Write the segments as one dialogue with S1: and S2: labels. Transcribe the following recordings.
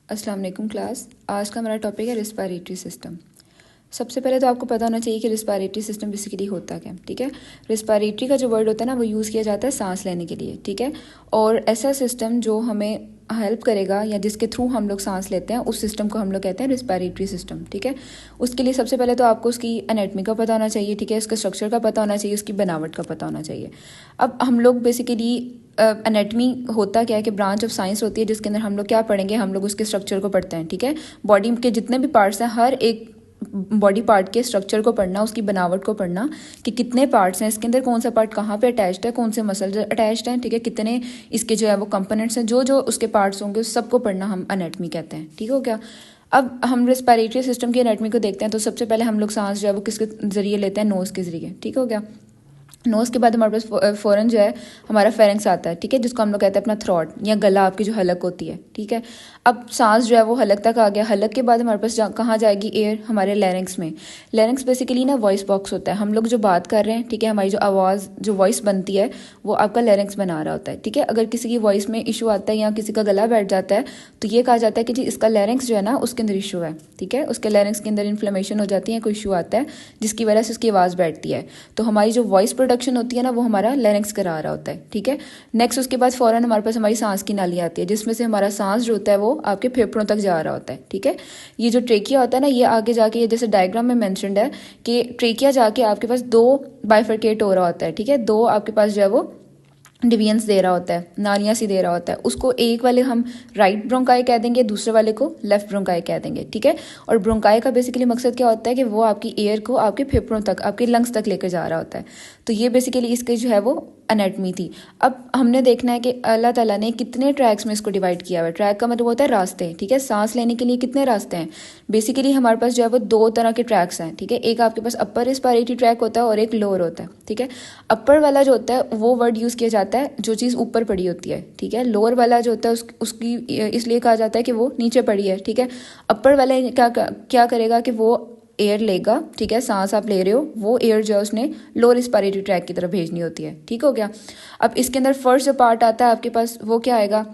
S1: अस्सलाम वालेकुम क्लास। आज का हमारा टॉपिक है रिस्पायरेटरी सिस्टम। सबसे पहले तो आपको पता होना चाहिए कि रिस्पायरेटरी सिस्टम बेसिकली होता क्या, ठीक है। रिस्पायरेटरी का जो वर्ड होता है ना, वो यूज़ किया जाता है सांस लेने के लिए, ठीक है। और ऐसा सिस्टम जो हमें हेल्प करेगा या जिसके थ्रू हम लोग सांस लेते हैं, उस सिस्टम को हम लोग कहते हैं रिस्पायरेटरी सिस्टम, ठीक है। उसके लिए सबसे पहले तो आपको उसकी एनाटमी का पता होना चाहिए, ठीक है। उसके स्ट्रक्चर का पता होना चाहिए, उसकी बनावट का पता होना चाहिए। अब हम लोग बेसिकली एनाटमी होता क्या है कि ब्रांच ऑफ साइंस होती है जिसके अंदर हम लोग क्या पढ़ेंगे, हम लोग उसके स्ट्रक्चर को पढ़ते हैं, ठीक है। बॉडी के जितने भी पार्ट्स हैं, हर एक बॉडी पार्ट के स्ट्रक्चर को पढ़ना, उसकी बनावट को पढ़ना कि कितने पार्ट्स हैं इसके अंदर, कौन सा पार्ट कहाँ पे अटैच्ड है, कौन से मसल अटैच्ड हैं, ठीक है, कितने इसके जो है वो कंपोनेंट्स हैं, जो जो उसके पार्ट्स होंगे उस सबको पढ़ना हम एनाटमी कहते हैं, ठीक हो गया। अब हम रेस्पिरेटरी सिस्टम की एनाटमी को देखते हैं। तो सबसे पहले हम लोग सांस जो है वो किसके ज़रिए लेते हैं, नोज़ के ज़रिए, ठीक हो गया। नोज़ के बाद हमारे पास फ़ौरन जो है हमारा फेरेंक्स आता है, ठीक है, जिसको हम लोग कहते हैं अपना थ्रोट या गला, आपकी जो हलक होती है, ठीक है। अब सांस जो है वो हलक तक आ गया। हलक के बाद हमारे पास कहाँ जाएगी एयर, हमारे लैरिंक्स में। लैरिंक्स बेसिकली ना वॉइस बॉक्स होता है। हम लोग जो बात कर रहे हैं, ठीक है, हमारी जो आवाज़ जो वॉइस बनती है वो आपका लैरिंक्स बना रहा होता है, ठीक है। अगर किसी की वॉइस में इशू आता है या किसी का गला बैठ जाता है तो ये कहा जाता है कि जी इसका लैरिंक्स जो है ना उसके अंदर इशू है, ठीक है। उसके लैरिंक्स के अंदर इन्फ्लेमेशन हो जाती है, कोई इशू आता है जिसकी वजह से उसकी आवाज़ बैठती है। तो हमारी जो वॉइस प्रोडक्शन होती है ना वो हमारा लैरिंक्स करा रहा होता है, ठीक है। नेक्स्ट उसके बाद फ़ौरन हमारे पास हमारी सांस की नाली आती है, जिसमें से हमारा सांस जो होता है वो आपके फेफड़ों तक जा रहा होता है, ठीक है। ये जो ट्रेकिया होता है ना, ये आगे जाके, ये जैसे डायग्राम में मेंशन्ड है कि ट्रेकिया जाके आपके पास दो बाइफरकेट हो रहा होता है, ठीक है। दो आपके पास जो है वो डिवियंस दे रहा होता है, नालियाँ सी दे रहा होता है। उसको एक वाले हम राइट ब्रोंकाई कह देंगे, दूसरे वाले को लेफ्ट ब्रोंकाई कह देंगे, ठीक है। और ब्रोंकाई का बेसिकली मकसद क्या होता है कि वो आपकी एयर को आपके फेफड़ों तक, आपके लंग्स तक लेकर जा रहा होता है। तो ये बेसिकली इसके जो है वो एनाटमी थी। अब हमने देखना है कि अल्लाह ताला ने कितने ट्रैक्स में इसको डिवाइड किया हुआ है। ट्रैक का मतलब होता है रास्ते, ठीक है। सांस लेने के लिए कितने रास्ते हैं, बेसिकली हमारे पास जो है वो दो तरह के ट्रैक्स हैं, ठीक है। एक आपके पास अपर रिस्पायरेटरी ट्रैक होता है और एक लोअर होता है, ठीक है। अपर वाला जो होता है वो वर्ड यूज़ किया जाता है जो चीज़ ऊपर पड़ी होती है, ठीक है। लोअर वाला जो होता है उसकी इसलिए कहा जाता है कि वो नीचे पड़ी है, ठीक है। अपर वाला क्या करेगा कि वो एयर लेगा, ठीक है। सांस आप ले रहे हो, वो एयर जो है उसने लो रिस्पायरेटरी ट्रैक की तरफ भेजनी होती है, ठीक हो गया। अब इसके अंदर फर्स्ट जो पार्ट आता है आपके पास, वो क्या आएगा,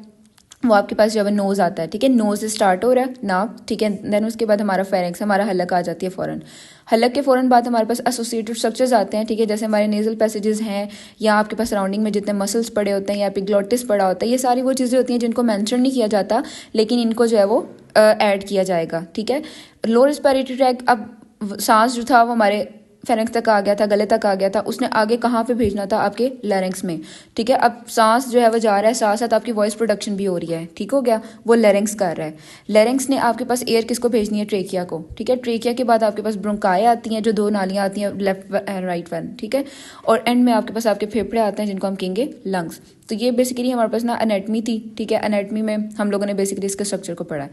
S1: वो आपके पास जो है नोज़ आता है, ठीक है। नोज़ से स्टार्ट हो रहा है नाक, ठीक है। देन उसके बाद हमारा फेरेंक्स, हमारा हलक आ जाती है फ़ौरन। हलक के फ़ौरन बाद हमारे पास एसोसिएटेड स्ट्रक्चर्स आते हैं, ठीक है। जैसे हमारे नेजल पैसेजेस हैं, या आपके पास सराउंडिंग में जितने मसल्स पड़े होते हैं, या एपिग्लोटिस पड़ा होता है, ये सारी वो चीज़ें होती हैं जिनको मेंशन नहीं किया जाता, लेकिन इनको जो है वो ऐड किया जाएगा, ठीक है। लो रिस्पायरेटरी ट्रैक, अब सांस जो था वो हमारे फेरेंक्स तक आ गया था, गले तक आ गया था, उसने आगे कहाँ पे भेजना था, आपके लैरिंक्स में, ठीक है। अब सांस जो है वो जा रहा है, साथ साथ आपकी वॉइस प्रोडक्शन भी हो रही है, ठीक हो गया। वो लैरिंक्स कर रहा है। लैरिंक्स ने आपके पास एयर किसको भेजनी है, ट्रेकिया को, ठीक है। ट्रेकिया के बाद आपके पास ब्रोंकाई आती हैं, जो दो नालियाँ आती हैं, लेफ्ट राइट वन, ठीक है। और एंड में आपके पास आपके फेफड़े आते हैं जिनको हम कहेंगे लंग्स। तो ये बेसिकली हमारे पास ना एनाटमी थी, ठीक है। एनाटमी में हम लोगों ने बेसिकली इसके स्ट्रक्चर को पढ़ा है।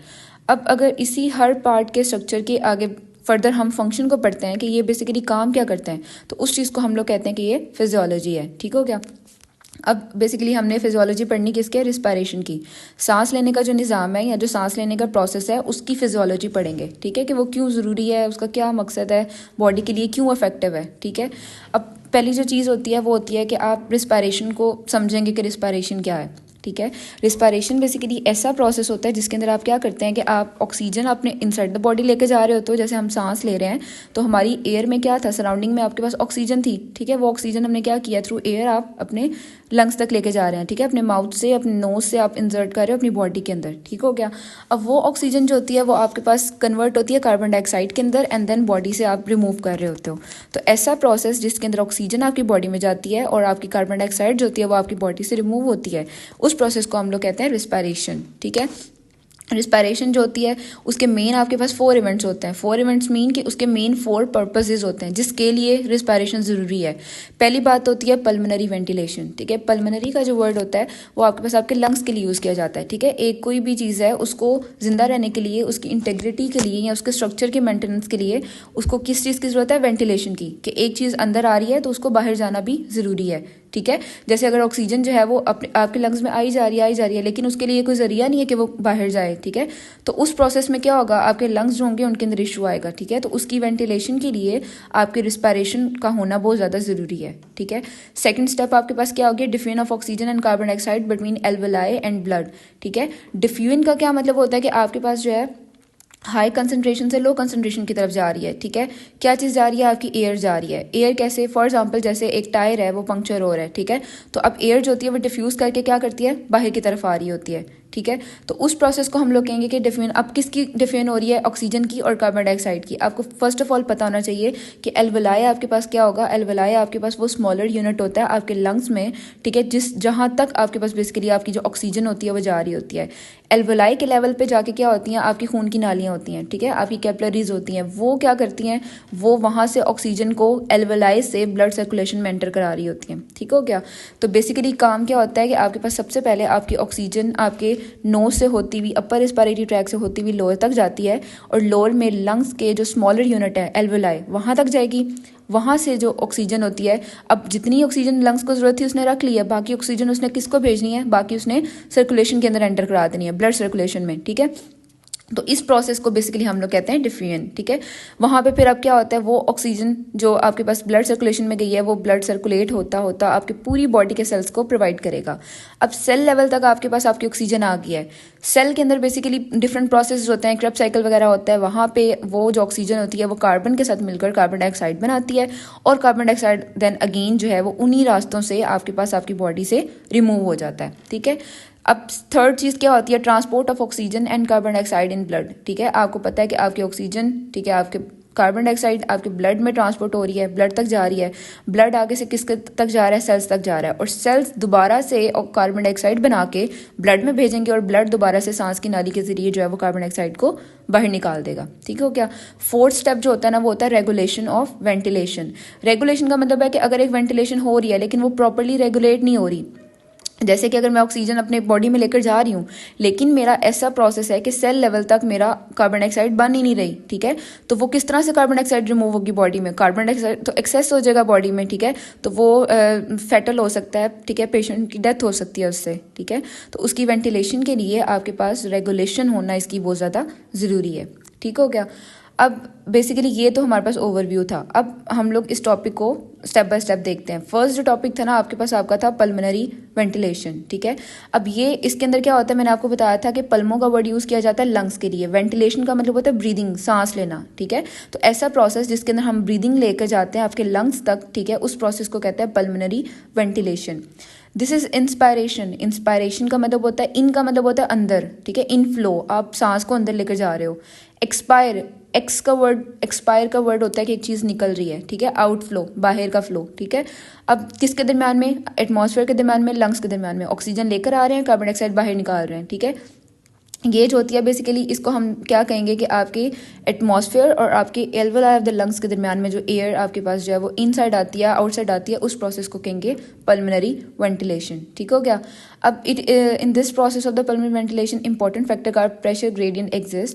S1: अब अगर इसी हर पार्ट के स्ट्रक्चर के आगे फर्दर हम फंक्शन को पढ़ते हैं कि ये बेसिकली काम क्या करते हैं, तो उस चीज़ को हम लोग कहते हैं कि ये फिजियोलॉजी है, ठीक हो गया। अब बेसिकली हमने फिजियोलॉजी पढ़नी किसकी है, रिस्पायरेशन की। सांस लेने का जो निज़ाम है या जो सांस लेने का प्रोसेस है उसकी फिजियोलॉजी पढ़ेंगे, ठीक है, कि वो क्यों ज़रूरी है, उसका क्या मकसद है, बॉडी के लिए क्यों इफेक्टिव है, ठीक है। अब पहली जो चीज़ होती है वो होती है कि आप रिस्पायरेशन को समझेंगे कि रिस्पायरेशन क्या है, ठीक है। रिस्पायरेशन बेसिकली ऐसा प्रोसेस होता है जिसके अंदर आप क्या करते हैं कि आप ऑक्सीजन अपने इनसाइड द बॉडी लेके जा रहे होते हो। जैसे हम सांस ले रहे हैं तो हमारी एयर में क्या था, सराउंडिंग में आपके पास ऑक्सीजन थी, ठीक है। वो ऑक्सीजन हमने क्या किया, थ्रू एयर आप अपने लंग्स तक लेके जा रहे हैं, ठीक है। अपने माउथ से, अपने नोज से आप इंसर्ट कर रहे हो अपनी बॉडी के अंदर, ठीक हो गया। अब वो ऑक्सीजन जो होती है वो आपके पास कन्वर्ट होती है कार्बन डाइऑक्साइड के अंदर, एंड देन बॉडी से आप रिमूव कर रहे होते हो। तो ऐसा प्रोसेस जिसके अंदर ऑक्सीजन आपकी बॉडी में जाती है और आपकी कार्बन डाइऑक्साइड जो होती है वो आपकी बॉडी से रिमूव होती है, उस प्रोसेस को हम लोग कहते हैं रिस्पायरेशन, ठीक है। रिस्पायरेशन जो होती है उसके मेन आपके पास 4 इवेंट्स होते हैं। 4 इवेंट्स मीन कि उसके मेन 4 पर्पसेस होते हैं जिसके लिए रिस्पायरेशन ज़रूरी है। पहली बात होती है पल्मोनरी वेंटिलेशन, ठीक है। पल्मोनरी का जो वर्ड होता है वो आपके पास आपके लंग्स के लिए यूज़ किया जाता है, ठीक है। एक कोई भी चीज़ है उसको ज़िंदा रहने के लिए, उसकी इंटेग्रिटी के लिए या उसके स्ट्रक्चर के मेंटेनेंस के लिए उसको किस चीज़ की ज़रूरत है, वेंटिलेशन की, कि एक चीज़ अंदर आ रही है तो उसको बाहर जाना भी ज़रूरी है, ठीक है। जैसे अगर ऑक्सीजन जो है वो अपने आपके लंग्स में आई जा रही है लेकिन उसके लिए कोई जरिया नहीं है कि वो बाहर जाए, ठीक है। तो उस प्रोसेस में क्या होगा, आपके लंग्स जो होंगे उनके अंदर इशू आएगा, ठीक है। तो उसकी वेंटिलेशन के लिए आपके रिस्पायरेशन का होना बहुत ज़्यादा ज़रूरी है, ठीक है। सेकंड स्टेप आपके पास क्या हो गया, diffusion of oxygen and carbon dioxide between alveoli and blood, ठीक है। डिफ्यूजन का क्या मतलब होता है कि आपके पास जो है हाई कंसंट्रेशन से लो कंसंट्रेशन की तरफ जा रही है, ठीक है। क्या चीज़ जा रही है, आपकी एयर जा रही है। एयर कैसे, फॉर एग्जांपल जैसे एक टायर है वो पंक्चर हो रहा है, ठीक है। तो अब एयर जो होती है वो डिफ्यूज करके क्या करती है, बाहर की तरफ आ रही होती है, ठीक है। तो उस प्रोसेस को हम लोग कहेंगे कि डिफ्यूजन। अब किसकी डिफ्यूजन हो रही है, ऑक्सीजन की और कार्बन डाइऑक्साइड की। आपको फर्स्ट ऑफ ऑल पता होना चाहिए कि एल्वेलाई आपके पास क्या होगा, एल्वेलाई आपके पास वो स्मॉलर यूनिट होता है आपके लंग्स में, ठीक है, जहाँ तक आपके पास बेसिकली आपकी जो ऑक्सीजन होती है वो जा रही होती है। एल्वेलाई के लेवल पे जाके क्या होती हैं, आपकी खून की नालियाँ होती हैं, ठीक है, आपकी कैपिलरीज होती हैं। वो क्या करती हैं, वो वहाँ से ऑक्सीजन को एल्वेलाई से ब्लड सर्कुलेशन में एंटर करा रही होती हैं, ठीक हो गया। तो बेसिकली काम क्या होता है कि आपके पास सबसे पहले आपकी ऑक्सीजन आपके नोज से होती हुई अपर रिस्पायरेटरी ट्रैक से होती हुई लोअर तक जाती है और लोअर में लंग्स के जो स्मॉलर यूनिट है एल्वेलाई वहाँ तक जाएगी। वहाँ से जो ऑक्सीजन होती है, अब जितनी ऑक्सीजन लंग्स को जरूरत थी उसने रख ली है, बाकी ऑक्सीजन उसने किसको भेजनी है, बाकी उसने सर्कुलेशन के अंदर एंटर करा देनी है, ब्लड सर्कुलेशन में, ठीक है। तो इस प्रोसेस को बेसिकली हम लोग कहते हैं डिफ्यूजन, ठीक है। वहाँ पे फिर अब क्या होता है, वो ऑक्सीजन जो आपके पास ब्लड सर्कुलेशन में गई है वो ब्लड सर्कुलेट होता होता आपके पूरी बॉडी के सेल्स को प्रोवाइड करेगा। अब सेल लेवल तक आपके पास आपकी ऑक्सीजन आ गई है। सेल के अंदर बेसिकली डिफरेंट प्रोसेस होते हैं, क्रेब्स साइकिल वगैरह होता है। वहाँ पे वो जो ऑक्सीजन होती है वो कार्बन के साथ मिलकर कार्बन डाइऑक्साइड बनाती है और कार्बन डाइऑक्साइड देन अगेन जो है वो उन्हीं रास्तों से आपके पास आपकी बॉडी से रिमूव हो जाता है, ठीक है। अब थर्ड चीज़ क्या होती है, transport of oxygen and carbon dioxide in blood, ठीक है। आपको पता है कि आपकी ऑक्सीजन, ठीक है, आपके कार्बन डाइऑक्साइड आपके ब्लड में ट्रांसपोर्ट हो रही है, ब्लड तक जा रही है। ब्लड आगे से किसके तक जा रहा है, सेल्स तक जा रहा है और सेल्स दोबारा से कार्बन डाइऑक्साइड बना के ब्लड में भेजेंगे और ब्लड दोबारा से सांस की नाली के जरिए जो है वो कार्बन डाइऑक्साइड को बाहर निकाल देगा, ठीक हो क्या। फोर्थ स्टेप जो होता है ना वो होता है रेगुलेशन ऑफ वेंटिलेशन। रेगुलेशन का मतलब है कि अगर एक वेंटिलेशन हो रही है लेकिन वो प्रॉपरली रेगुलेट नहीं हो रही, जैसे कि अगर मैं ऑक्सीजन अपने बॉडी में लेकर जा रही हूँ लेकिन मेरा ऐसा प्रोसेस है कि सेल लेवल तक मेरा कार्बन डाइऑक्साइड बन ही नहीं रही, ठीक है। तो वो किस तरह से कार्बन डाइऑक्साइड रिमूव होगी बॉडी में, कार्बन डाइऑक्साइड तो एक्सेस हो जाएगा बॉडी में, ठीक है। तो वो फैटल हो सकता है, ठीक है, पेशेंट की डेथ हो सकती है उससे, ठीक है। तो उसकी वेंटिलेशन के लिए आपके पास रेगुलेशन होना इसकी बहुत ज़्यादा ज़रूरी है, ठीक हो गया। अब बेसिकली ये तो हमारे पास ओवरव्यू था। अब हम लोग इस टॉपिक को स्टेप बाय स्टेप देखते हैं। फर्स्ट जो टॉपिक था ना आपके पास आपका था पल्मोनरी वेंटिलेशन, ठीक है। अब ये इसके अंदर क्या होता है, मैंने आपको बताया था कि पल्मो का वर्ड यूज़ किया जाता है लंग्स के लिए। वेंटिलेशन का मतलब होता है ब्रीदिंग, सांस लेना, ठीक है। तो ऐसा प्रोसेस जिसके अंदर हम ब्रीदिंग लेकर जाते हैं आपके लंग्स तक, ठीक है, उस प्रोसेस को कहते हैं pulmonary ventilation. This is inspiration. Inspiration का मतलब होता है, इन का मतलब होता है अंदर, ठीक है, इन फ्लो, आप सांस को अंदर लेकर जा रहे हो। एक्सपायर, एक्सपायर का वर्ड होता है कि एक चीज़ निकल रही है, ठीक है, आउटफ्लो, बाहर का फ्लो, ठीक है। अब किसके दरम्यान में, एटमॉस्फेयर के दरम्यान में, लंग्स के दरम्यान में। ऑक्सीजन लेकर आ रहे हैं, कार्बन डाइऑक्साइड बाहर निकाल रहे हैं, ठीक है। ये जो होती है बेसिकली इसको हम क्या कहेंगे कि आपकी एटमॉस्फेयर और आपकी एल्वेलाई ऑफ द लंग्स के दरमियान में जो एयर आपके पास जो है वो इनसाइड आती है आउटसाइड आती है, उस प्रोसेस को कहेंगे पल्मोनरी वेंटिलेशन, ठीक हो गया। अब in this process of the pulmonary ventilation important factor का प्रेशर ग्रेडियंट एग्जिस्ट।